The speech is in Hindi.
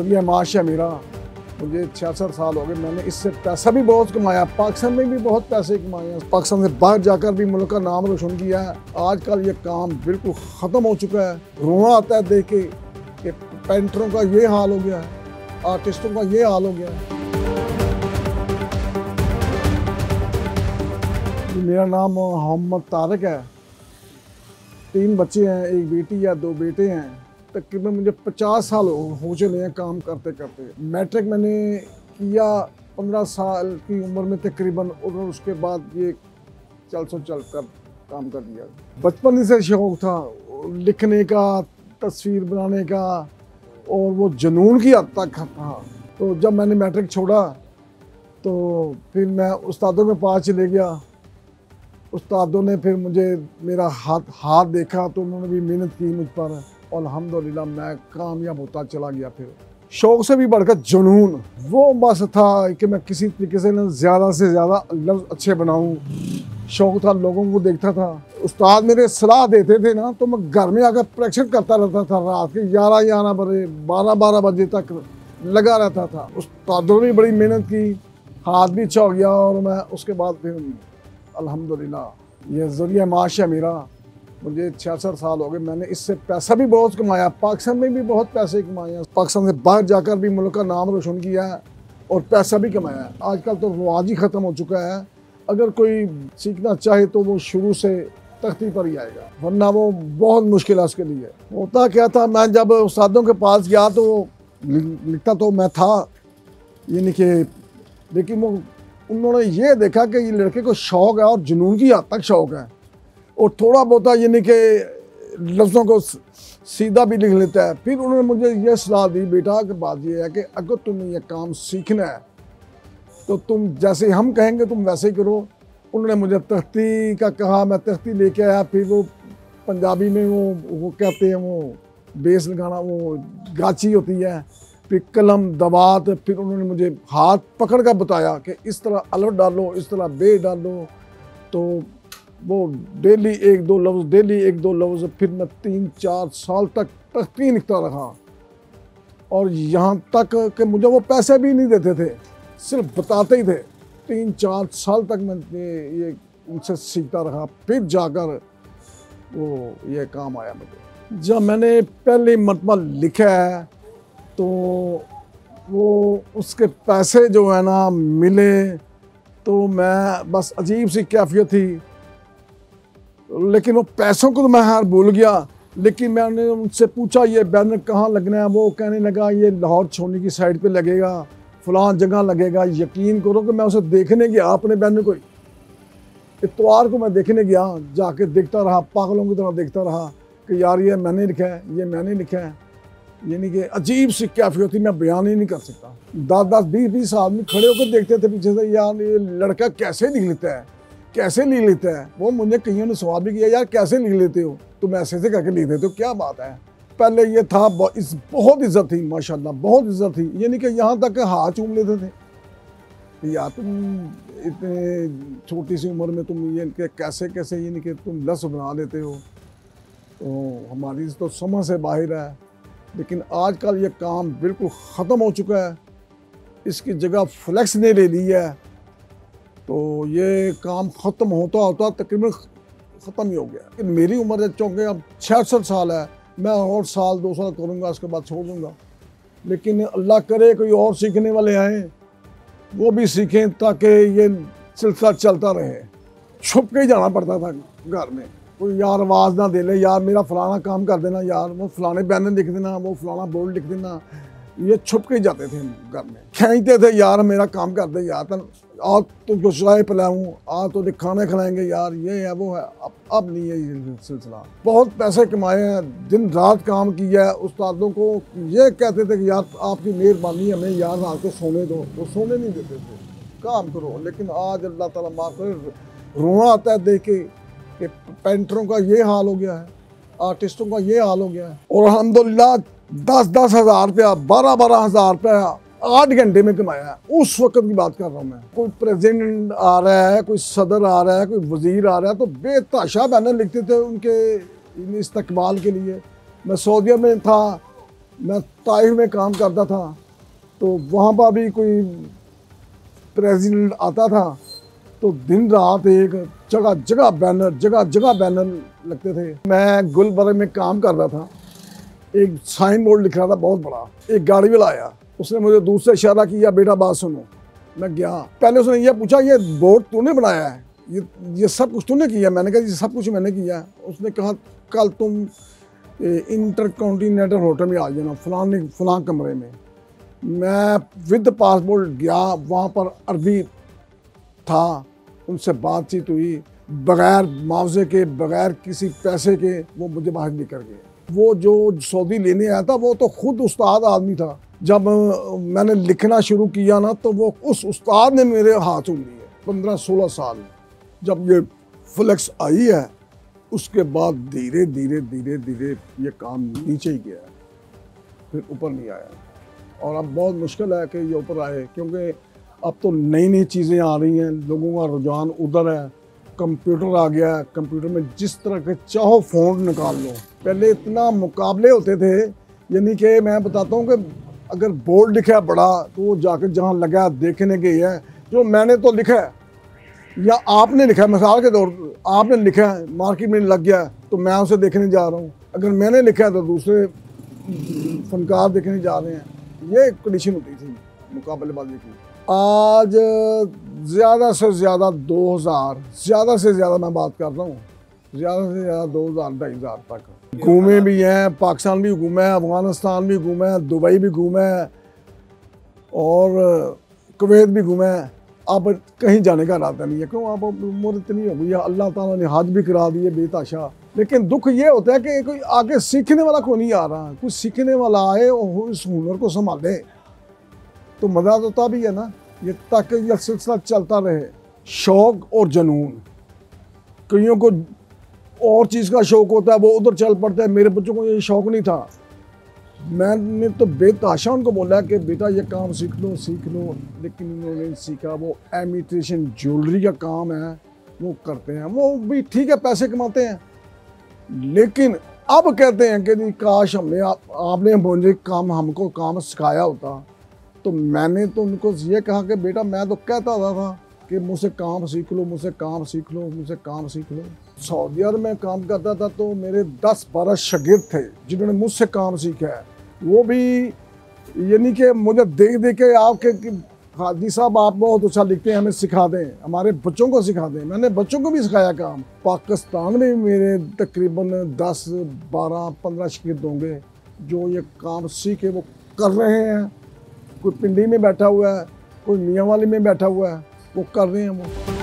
जरिया माश है मेरा। मुझे 66 साल हो गए, मैंने इससे पैसा भी बहुत कमाया, पाकिस्तान में भी बहुत पैसे कमाए हैं, पाकिस्तान से बाहर जाकर भी मुल्क का नाम रोशन किया है। आजकल ये काम बिल्कुल ख़त्म हो चुका है। रोना आता है देख के कि पेंटरों का ये हाल हो गया है, आर्टिस्टों का ये हाल हो गया है। मेरा नाम मोहम्मद तारिक है, 3 बच्चे हैं, 1 बेटी या 2 बेटे हैं। तकरीबन मुझे 50 साल हो चले हैं काम करते करते। मैट्रिक मैंने किया 15 साल की उम्र में तकरीबन, और उसके बाद ये चल कर काम कर दिया। बचपन से शौक़ था लिखने का, तस्वीर बनाने का, और वो जुनून की हद तक था। तो जब मैंने मैट्रिक छोड़ा तो फिर मैं उस्तादों के पास चले गया। उस्तादों ने फिर मुझे मेरा हाथ देखा तो उन्होंने भी मेहनत की मुझ पर, और अल्हम्दुलिल्लाह मैं कामयाब होता चला गया। फिर शौक़ से भी बढ़कर जुनून वो बस था कि मैं किसी तरीके से ज़्यादा लफ्ज़ अच्छे बनाऊं। शौक़ था, लोगों को देखता था। उस्ताद मेरे सलाह देते थे ना, तो मैं घर में आकर प्रैक्टिस करता रहता था। रात के 11 बजे 12 बजे तक लगा रहता था। उस्तादों ने भी बड़ी मेहनत की, हाथ भी अच्छा हो गया, और मैं उसके बाद फिर अल्हम्दुलिल्लाह ये ज़रिया माश है मेरा। मुझे 66 साल हो गए, मैंने इससे पैसा भी बहुत कमाया, पाकिस्तान में भी बहुत पैसे कमाए हैं, पाकिस्तान से बाहर जाकर भी मुल्क का नाम रोशन किया है और पैसा भी कमाया है। आजकल तो रिवाज ही ख़त्म हो चुका है। अगर कोई सीखना चाहे तो वो शुरू से तख्ती पर ही आएगा, वरना वो बहुत मुश्किल है उसके लिए। होता क्या था, मैं जब उस्तादों के पास गया तो लिखता तो मैं था, यानी कि, लेकिन वो उन्होंने ये देखा कि ये लड़के को शौक़ है और जुनून की हद तक शौक़ है, और थोड़ा बहुत यानी कि लफ्ज़ों को सीधा भी लिख लेता है। फिर उन्होंने मुझे ये सलाह दी, बेटा कि बात ये है कि अगर तुम्हें ये काम सीखना है तो तुम जैसे हम कहेंगे तुम वैसे ही करो। उन्होंने मुझे तख्ती का कहा, मैं तख्ती लेके आया। फिर वो पंजाबी में वो कहते हैं, वो बेस लगाना, वो गाची होती है, फिर कलम दवात। फिर उन्होंने मुझे हाथ पकड़ कर बताया कि इस तरह अलफ डालो, इस तरह बे डालो। तो वो डेली 1-2 लफ्ज़, फिर मैं 3-4 साल तक तख्ती लिखता रहा। और यहाँ तक कि मुझे वो पैसे भी नहीं देते थे, सिर्फ बताते ही थे। 3-4 साल तक मैं ये उनसे सीखता रहा, फिर जाकर वो ये काम आया मुझे। जब मैंने पहली मरतबा लिखा है तो वो उसके पैसे जो है ना मिले, तो मैं बस अजीब सी कैफियत थी। लेकिन वो पैसों को तो मैं हार भूल गया। लेकिन मैंने उनसे पूछा ये बैनर कहाँ लगना है, वो कहने लगा ये लाहौर छोड़ने की साइड पे लगेगा, फलां जगह लगेगा। यकीन करो कि मैं उसे देखने गया, अपने बैनर को, इतवार को मैं देखने गया, जाके देखता रहा, पागलों की तरह देखता रहा कि यार ये मैंने लिखा है, ये मैंने लिखा है। यानी कि अजीब सी कैफियत थी, मैं बयान ही नहीं कर सकता। 10-20 आदमी खड़े होकर देखते थे पीछे से, यार ये लड़का कैसे लिख लेता है, कैसे लिख लेता है। वो मुझे कईयों ने सवाल भी किया, यार कैसे लिख लेते हो, तुम ऐसे से करके लिख देते हो, क्या बात है। पहले ये था, बहुत इज्जत थी, माशाल्लाह बहुत इज्जत थी। यानी कि यहाँ तक हाथ चूम लेते थे, यार तुम इतने छोटी सी उम्र में तुम ये कैसे यानी कि तुम लफ्ज़ बना लेते हो, तो हमारी तो समझ से बाहर है। लेकिन आजकल ये काम बिल्कुल ख़त्म हो चुका है, इसकी जगह फ्लेक्स ने ले ली है। तो ये काम ख़त्म होता तकरीबन ख़त्म ही हो गया। लेकिन मेरी उम्र चूँकि अब 66 साल है, मैं और साल 2 साल करूँगा, उसके बाद छोड़ दूँगा। लेकिन अल्लाह करे कोई और सीखने वाले आएँ, वो भी सीखें, ताकि ये सिलसिला चलता रहे। छुप के ही जाना पड़ता था घर में, कोई यार आवाज़ ना दे ले, यार मेरा फलाना काम कर देना, यार वो फलाने बैनर लिख देना, वो फलाना बोर्ड लिख देना। ये छुप के ही जाते थे घर में, खींचते थे, यार मेरा काम कर दे, यार आज तुमको चाय पिलाऊं, आज तो खाना खिलाएंगे, यार ये है वो है। अब नहीं है ये सिलसिला। बहुत पैसे कमाए हैं, दिन रात काम किया है। उस्तादों को ये कहते थे कि यार आपकी मेहरबानी, हमें यार रात को सोने दो, वो सोने नहीं देते थे, काम करो। लेकिन आज अल्लाह ताला माफ़ करे, रोना आता है देख के कि पेंटरों का ये हाल हो गया है, आर्टिस्टों का ये हाल हो गया है। और अल्हम्दुलिल्लाह 10-10 हज़ार रुपया, 12-12 हज़ार रुपया 8 घंटे में कमाया है। उस वक्त की बात कर रहा हूँ मैं। कोई प्रेसिडेंट आ रहा है, कोई सदर आ रहा है, कोई वजीर आ रहा है, तो बेतहाशा बैनर लिखते थे उनके इस्तकबाल के लिए। मैं सऊदीया में था मैं ताइफ में काम करता था, तो वहाँ पर भी कोई प्रेसिडेंट आता था तो दिन रात एक जगह जगह बैनर लगते थे। मैं गुलबर्ग में काम कर रहा था, एक साइन बोर्ड लिख रहा था बहुत बड़ा। एक गाड़ी वाला आया, उसने मुझे दूर से इशारा किया, बेटा बात सुनो। मैं गया, पहले उसने ये पूछा, ये बोर्ड तूने बनाया है, ये सब कुछ तूने किया? मैंने कहा ये सब कुछ मैंने किया। उसने कहा कल तुम इंटरकॉन्टिनेंटल होटल में आ जाना, फलां कमरे में। मैं विद पासपोर्ट गया, वहाँ पर अरबी था, उनसे बातचीत हुई, बगैर मुआवजे के, बगैर किसी पैसे के वो मुझे बाहर लेकर गए। वो जो सऊदी लेने आया था वो तो खुद उस्ताद आदमी था। जब मैंने लिखना शुरू किया ना तो वो उस उस्ताद ने मेरे हाथ चूम लिए। 15-16 साल जब ये फ्लेक्स आई है, उसके बाद धीरे धीरे ये काम नीचे ही गया, फिर ऊपर नहीं आया। और अब बहुत मुश्किल है कि ये ऊपर आए, क्योंकि अब तो नई नई चीज़ें आ रही हैं, लोगों का रुझान उधर है। कंप्यूटर आ गया है, कंप्यूटर में जिस तरह के चाहो फ़ोन निकाल लो। पहले इतना मुकाबले होते थे, यानी कि मैं बताता हूँ कि अगर बोर्ड लिखा है बड़ा तो वो जाकर जहाँ लगा देखने के है, जो मैंने तो लिखा है या आपने लिखा है, मिसाल के तौर पर आपने लिखा है, मार्केट में लग गया तो मैं उसे देखने जा रहा हूँ। अगर मैंने लिखा है तो दूसरे फनकार देखने जा रहे हैं। ये कंडीशन होती थी मुकाबलेबाजी की। आज ज़्यादा से ज़्यादा 2000, ज़्यादा से ज़्यादा मैं बात कर रहा हूँ, ज़्यादा से ज़्यादा 2000-2500 तक घूमे भी हैं। पाकिस्तान भी घूमे हैं, अफ़गानिस्तान भी घूमे हैं, दुबई भी घूमे हैं और कुवैत भी घूमे हैं। अब कहीं जाने का इरादा नहीं है, क्यों? अब उम्र इतनी हो गई है, अल्लाह ताला ने हज भी करा दिए बेताशा। लेकिन दुख ये होता है कि कोई आगे सीखने वाला कोई नहीं आ रहा। कुछ सीखने वाला आए और इस हुनर को संभाले तो मज़ा तो तभी है ना, ये ताकि यह सिलसिला चलता रहे। शौक़ और जुनून, कईयों को और चीज़ का शौक़ होता है, वो उधर चल पड़ता है। मेरे बच्चों को ये शौक़ नहीं था। मैंने तो बेतहाशा उनको बोला कि बेटा ये काम सीख लो, लेकिन उन्होंने नहीं सीखा। वो इमिटेशन ज्वेलरी का काम है, वो करते हैं, वो भी ठीक है, पैसे कमाते हैं। लेकिन अब कहते हैं कि नहीं, काश आपने मुझे हमको काम सिखाया होता। तो मैंने तो उनको ये कहा कि बेटा मैं तो कहता था कि मुझसे काम सीख लो, मुझसे काम सीख लो। सऊदी अरब में काम करता था तो मेरे 10-12 शागिर्द थे जिन्होंने मुझसे काम सीखा है। वो भी यानी कि मुझे देख के आपके हाजी साहब आप बहुत अच्छा लिखते हैं, हमें सिखा दें, हमारे बच्चों को सिखा दें। मैंने बच्चों को भी सिखाया काम। पाकिस्तान में मेरे तकरीबन 10-12-15 शागिर्द होंगे जो ये काम सीखे वो कर रहे हैं। कोई पिंडी में बैठा हुआ है, कोई मियाँ वाली में बैठा हुआ है, वो कर रहे हैं वो।